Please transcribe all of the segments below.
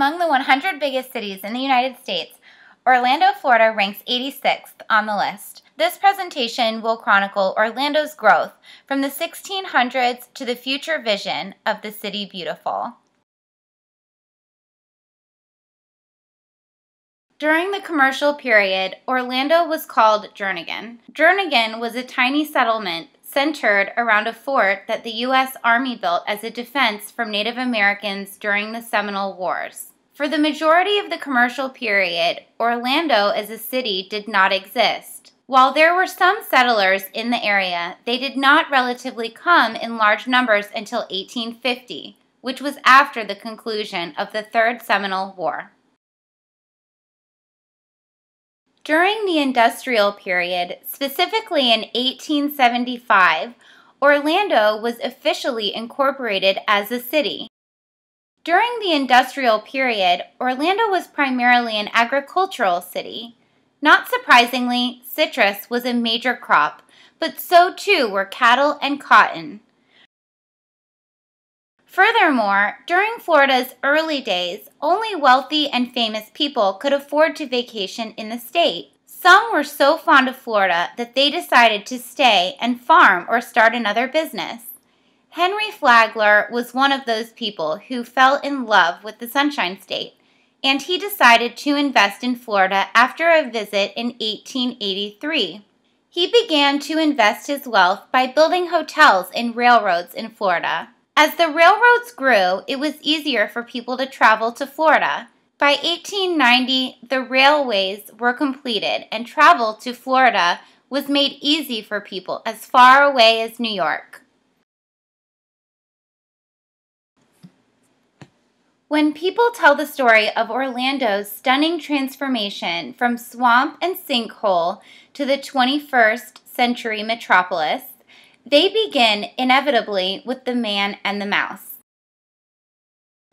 Among the 100 biggest cities in the United States, Orlando, Florida ranks 86th on the list. This presentation will chronicle Orlando's growth from the 1600s to the future vision of the City Beautiful. During the commercial period, Orlando was called Jernigan. Jernigan was a tiny settlement centered around a fort that the U.S. Army built as a defense from Native Americans during the Seminole Wars. For the majority of the commercial period, Orlando as a city did not exist. While there were some settlers in the area, they did not relatively come in large numbers until 1850, which was after the conclusion of the Third Seminole War. During the industrial period, specifically in 1875, Orlando was officially incorporated as a city. During the industrial period, Orlando was primarily an agricultural city. Not surprisingly, citrus was a major crop, but so too were cattle and cotton. Furthermore, during Florida's early days, only wealthy and famous people could afford to vacation in the state. Some were so fond of Florida that they decided to stay and farm or start another business. Henry Flagler was one of those people who fell in love with the Sunshine State, and he decided to invest in Florida after a visit in 1883. He began to invest his wealth by building hotels and railroads in Florida. As the railroads grew, it was easier for people to travel to Florida. By 1890, the railways were completed and travel to Florida was made easy for people as far away as New York. When people tell the story of Orlando's stunning transformation from swamp and sinkhole to the 21st century metropolis, they begin inevitably with the man and the mouse.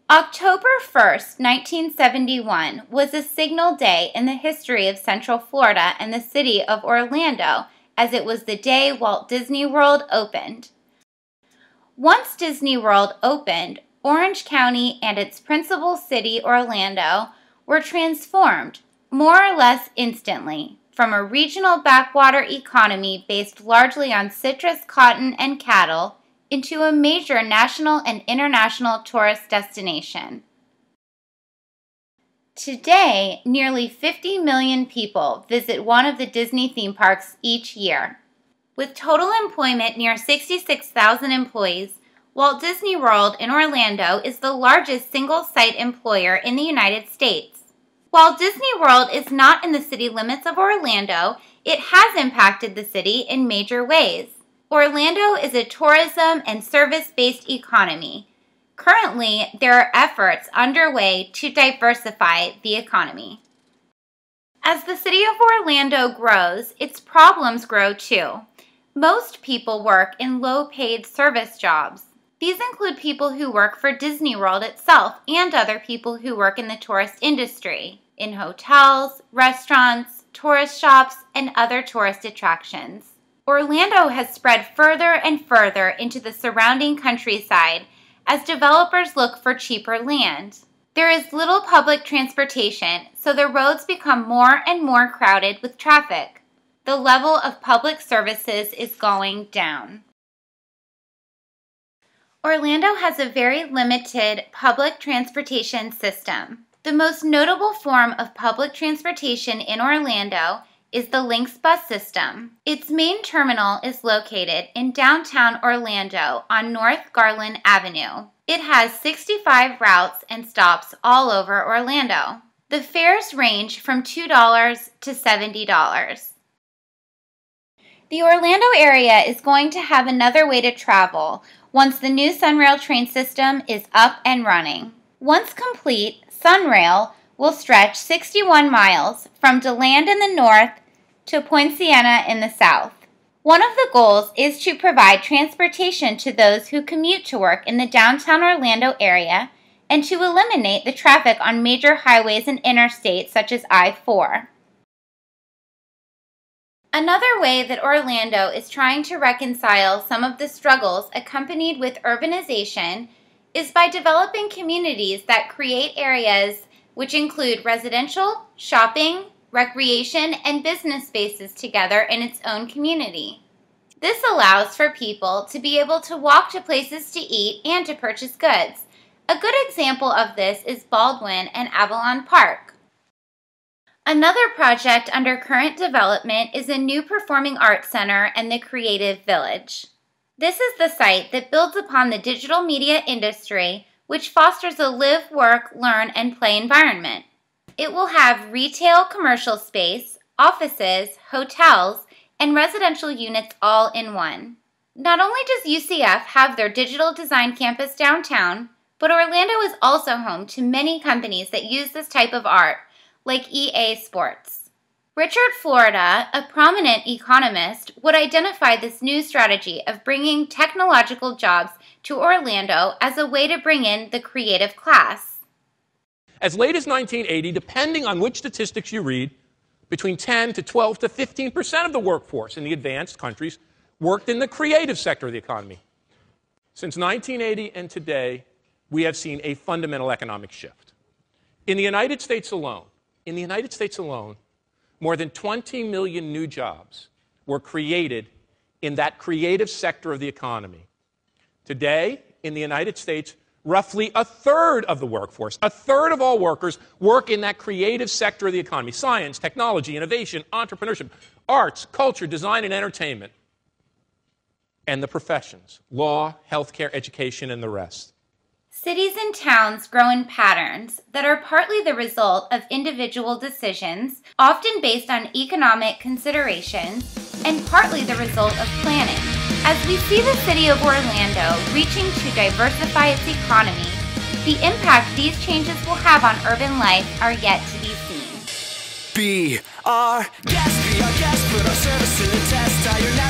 October 1st, 1971 was a signal day in the history of Central Florida and the city of Orlando, as it was the day Walt Disney World opened. Once Disney World opened, Orange County and its principal city, Orlando, were transformed, more or less instantly, from a regional backwater economy based largely on citrus, cotton, and cattle into a major national and international tourist destination. Today, nearly 50 million people visit one of the Disney theme parks each year. With total employment near 66,000 employees, Walt Disney World in Orlando is the largest single-site employer in the United States. While Disney World is not in the city limits of Orlando, it has impacted the city in major ways. Orlando is a tourism and service-based economy. Currently, there are efforts underway to diversify the economy. As the city of Orlando grows, its problems grow too. Most people work in low-paid service jobs. These include people who work for Disney World itself and other people who work in the tourist industry, in hotels, restaurants, tourist shops, and other tourist attractions. Orlando has spread further and further into the surrounding countryside as developers look for cheaper land. There is little public transportation, so the roads become more and more crowded with traffic. The level of public services is going down. Orlando has a very limited public transportation system. The most notable form of public transportation in Orlando is the Lynx bus system. Its main terminal is located in downtown Orlando on North Garland Avenue. It has 65 routes and stops all over Orlando. The fares range from $2 to $70. The Orlando area is going to have another way to travel once the new Sunrail train system is up and running. Once complete, Sunrail will stretch 61 miles from DeLand in the north to Poinciana in the south. One of the goals is to provide transportation to those who commute to work in the downtown Orlando area and to eliminate the traffic on major highways and interstates such as I-4. Another way that Orlando is trying to reconcile some of the struggles accompanied with urbanization is by developing communities that create areas which include residential, shopping, recreation, and business spaces together in its own community. This allows for people to be able to walk to places to eat and to purchase goods. A good example of this is Baldwin and Avalon Park. Another project under current development is a new performing arts center and the Creative Village. This is the site that builds upon the digital media industry, which fosters a live, work, learn, and play environment. It will have retail commercial space, offices, hotels, and residential units all in one. Not only does UCF have their digital design campus downtown, but Orlando is also home to many companies that use this type of art, like EA Sports. Richard Florida, a prominent economist, would identify this new strategy of bringing technological jobs to Orlando as a way to bring in the creative class. As late as 1980, depending on which statistics you read, between 10 to 12 to 15% of the workforce in the advanced countries worked in the creative sector of the economy. Since 1980 and today, we have seen a fundamental economic shift. In the United States alone, more than 20 million new jobs were created in that creative sector of the economy. Today, in the United States, roughly a third of the workforce, a third of all workers, work in that creative sector of the economy. Science, technology, innovation, entrepreneurship, arts, culture, design, and entertainment. And the professions, law, healthcare, education, and the rest. Cities and towns grow in patterns that are partly the result of individual decisions, often based on economic considerations, and partly the result of planning. As we see the city of Orlando reaching to diversify its economy, the impact these changes will have on urban life are yet to be seen. Be our guest, put our service to the test.